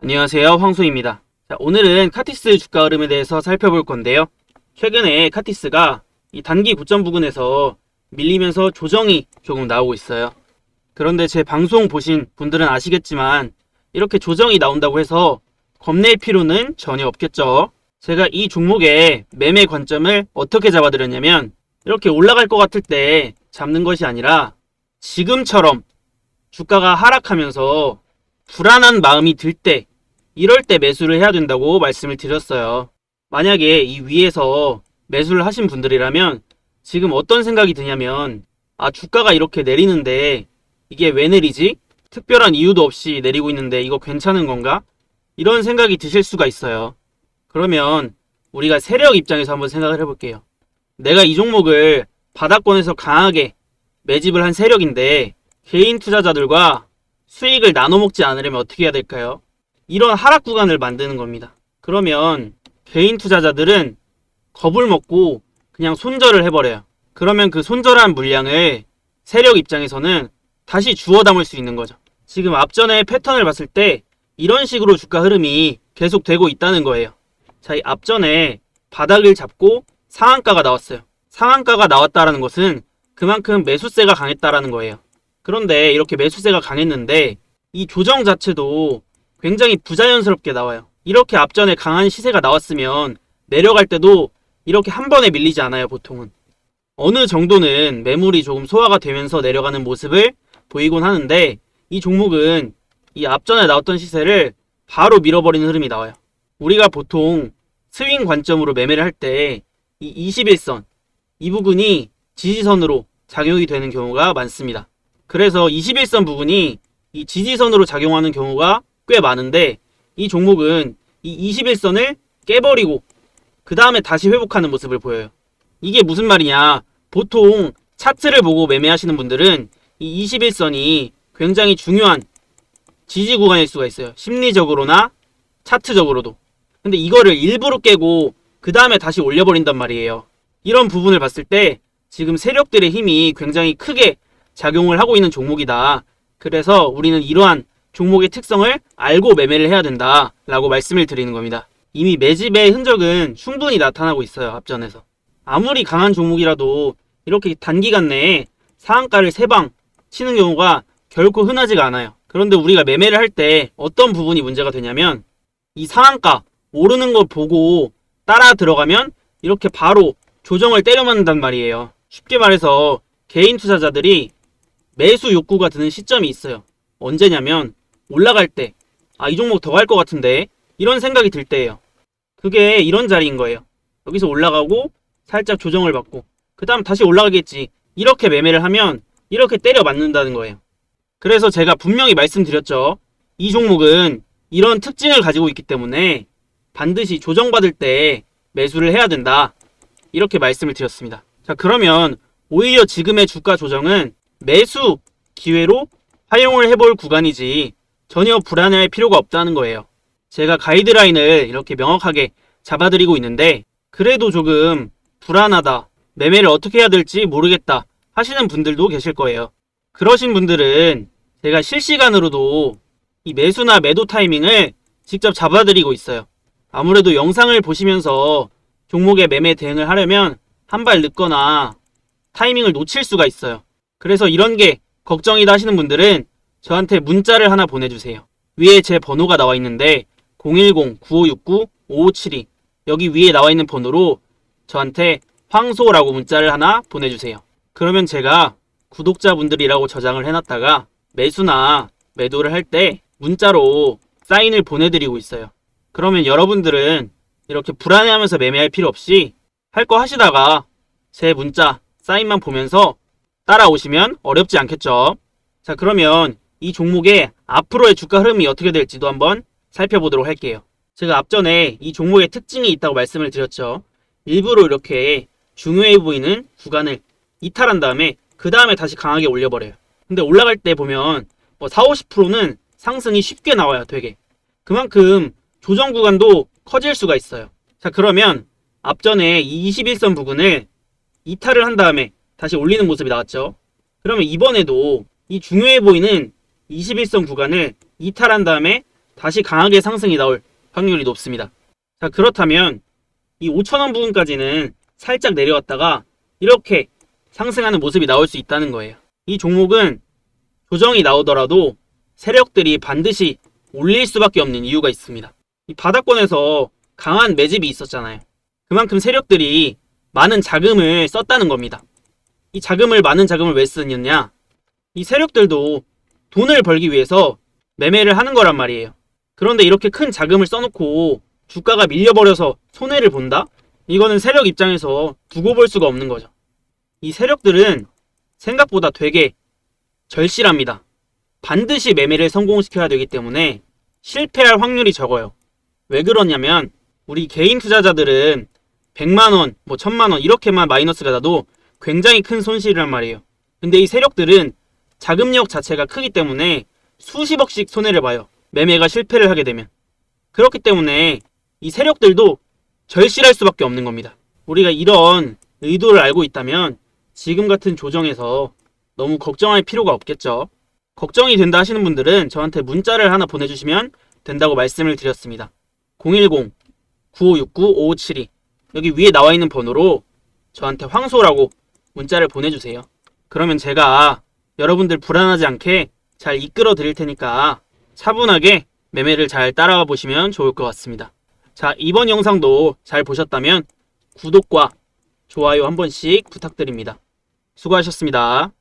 안녕하세요, 황소입니다. 자, 오늘은 카티스 주가 흐름에 대해서 살펴볼 건데요. 최근에 카티스가 이 단기 고점 부근에서 밀리면서 조정이 조금 나오고 있어요. 그런데 제 방송 보신 분들은 아시겠지만 이렇게 조정이 나온다고 해서 겁낼 필요는 전혀 없겠죠. 제가 이 종목의 매매 관점을 어떻게 잡아드렸냐면 이렇게 올라갈 것 같을 때 잡는 것이 아니라 지금처럼 주가가 하락하면서 불안한 마음이 들 때, 이럴 때 매수를 해야 된다고 말씀을 드렸어요. 만약에 이 위에서 매수를 하신 분들이라면 지금 어떤 생각이 드냐면, 주가가 이렇게 내리는데 이게 왜 내리지? 특별한 이유도 없이 내리고 있는데 이거 괜찮은 건가? 이런 생각이 드실 수가 있어요. 그러면 우리가 세력 입장에서 한번 생각을 해볼게요. 내가 이 종목을 바닥권에서 강하게 매집을 한 세력인데 개인 투자자들과 수익을 나눠 먹지 않으려면 어떻게 해야 될까요? 이런 하락 구간을 만드는 겁니다. 그러면 개인 투자자들은 겁을 먹고 그냥 손절을 해버려요. 그러면 그 손절한 물량을 세력 입장에서는 다시 주워 담을 수 있는 거죠. 지금 앞전에 패턴을 봤을 때 이런 식으로 주가 흐름이 계속 되고 있다는 거예요. 자, 이 앞전에 바닥을 잡고 상한가가 나왔어요. 상한가가 나왔다라는 것은 그만큼 매수세가 강했다라는 거예요. 그런데 이렇게 매수세가 강했는데 이 조정 자체도 굉장히 부자연스럽게 나와요. 이렇게 앞전에 강한 시세가 나왔으면 내려갈 때도 이렇게 한 번에 밀리지 않아요, 보통은. 어느 정도는 매물이 조금 소화가 되면서 내려가는 모습을 보이곤 하는데 이 종목은 이 앞전에 나왔던 시세를 바로 밀어버리는 흐름이 나와요. 우리가 보통 스윙 관점으로 매매를 할 때 이 21선, 이 부분이 지지선으로 작용이 되는 경우가 많습니다. 그래서 21선 부분이 이 지지선으로 작용하는 경우가 꽤 많은데 이 종목은 이 21선을 깨버리고 그 다음에 다시 회복하는 모습을 보여요. 이게 무슨 말이냐? 보통 차트를 보고 매매하시는 분들은 이 21선이 굉장히 중요한 지지 구간일 수가 있어요. 심리적으로나 차트적으로도. 근데 이거를 일부러 깨고 그 다음에 다시 올려버린단 말이에요. 이런 부분을 봤을 때 지금 세력들의 힘이 굉장히 크게 작용을 하고 있는 종목이다. 그래서 우리는 이러한 종목의 특성을 알고 매매를 해야 된다 라고 말씀을 드리는 겁니다. 이미 매집의 흔적은 충분히 나타나고 있어요. 앞전에서. 아무리 강한 종목이라도 이렇게 단기간 내에 상한가를 3방 치는 경우가 결코 흔하지가 않아요. 그런데 우리가 매매를 할 때 어떤 부분이 문제가 되냐면 이 상한가 오르는 걸 보고 따라 들어가면 이렇게 바로 조정을 때려 맞는단 말이에요. 쉽게 말해서 개인 투자자들이 매수 욕구가 드는 시점이 있어요. 언제냐면 올라갈 때 이 종목 더 갈 것 같은데 이런 생각이 들 때예요. 그게 이런 자리인 거예요. 여기서 올라가고 살짝 조정을 받고 그 다음 다시 올라가겠지. 이렇게 매매를 하면 이렇게 때려 맞는다는 거예요. 그래서 제가 분명히 말씀드렸죠. 이 종목은 이런 특징을 가지고 있기 때문에 반드시 조정받을 때 매수를 해야 된다. 이렇게 말씀을 드렸습니다. 자, 그러면 오히려 지금의 주가 조정은 매수 기회로 활용을 해볼 구간이지 전혀 불안해할 필요가 없다는 거예요. 제가 가이드라인을 이렇게 명확하게 잡아드리고 있는데 그래도 조금 불안하다, 매매를 어떻게 해야 될지 모르겠다 하시는 분들도 계실 거예요. 그러신 분들은 제가 실시간으로도 이 매수나 매도 타이밍을 직접 잡아드리고 있어요. 아무래도 영상을 보시면서 종목의 매매 대응을 하려면 한 발 늦거나 타이밍을 놓칠 수가 있어요. 그래서 이런 게 걱정이다 하시는 분들은 저한테 문자를 하나 보내주세요. 위에 제 번호가 나와 있는데 010-9569-5572 여기 위에 나와 있는 번호로 저한테 황소라고 문자를 하나 보내주세요. 그러면 제가 구독자분들이라고 저장을 해놨다가 매수나 매도를 할 때 문자로 사인을 보내드리고 있어요. 그러면 여러분들은 이렇게 불안해하면서 매매할 필요 없이 할 거 하시다가 제 문자 사인만 보면서 따라오시면 어렵지 않겠죠. 자, 그러면 이 종목의 앞으로의 주가 흐름이 어떻게 될지도 한번 살펴보도록 할게요. 제가 앞전에 이 종목의 특징이 있다고 말씀을 드렸죠. 일부러 이렇게 중요해 보이는 구간을 이탈한 다음에 그 다음에 다시 강하게 올려버려요. 근데 올라갈 때 보면 40-50%는 상승이 쉽게 나와요. 되게. 그만큼 조정 구간도 커질 수가 있어요. 자, 그러면 앞전에 이 21선 부근을 이탈을 한 다음에 다시 올리는 모습이 나왔죠. 그러면 이번에도 이 중요해 보이는 21선 구간을 이탈한 다음에 다시 강하게 상승이 나올 확률이 높습니다. 자, 그렇다면 이 5,000원 부근까지는 살짝 내려왔다가 이렇게 상승하는 모습이 나올 수 있다는 거예요. 이 종목은 조정이 나오더라도 세력들이 반드시 올릴 수밖에 없는 이유가 있습니다. 이 바닥권에서 강한 매집이 있었잖아요. 그만큼 세력들이 많은 자금을 썼다는 겁니다. 이 많은 자금을 왜 쓰느냐? 이 세력들도 돈을 벌기 위해서 매매를 하는 거란 말이에요. 그런데 이렇게 큰 자금을 써놓고 주가가 밀려버려서 손해를 본다? 이거는 세력 입장에서 두고 볼 수가 없는 거죠. 이 세력들은 생각보다 되게 절실합니다. 반드시 매매를 성공시켜야 되기 때문에 실패할 확률이 적어요. 왜 그러냐면 우리 개인 투자자들은 100만원, 1000만원 이렇게만 마이너스가 나도 굉장히 큰 손실이란 말이에요. 근데 이 세력들은 자금력 자체가 크기 때문에 수십억씩 손해를 봐요. 매매가 실패를 하게 되면. 그렇기 때문에 이 세력들도 절실할 수밖에 없는 겁니다. 우리가 이런 의도를 알고 있다면 지금 같은 조정에서 너무 걱정할 필요가 없겠죠. 걱정이 된다 하시는 분들은 저한테 문자를 하나 보내주시면 된다고 말씀을 드렸습니다. 010-9569-5572 여기 위에 나와 있는 번호로 저한테 황소라고 문자를 보내주세요. 그러면 제가 여러분들 불안하지 않게 잘 이끌어 드릴 테니까 차분하게 매매를 잘 따라가 보시면 좋을 것 같습니다. 자, 이번 영상도 잘 보셨다면 구독과 좋아요 한 번씩 부탁드립니다. 수고하셨습니다.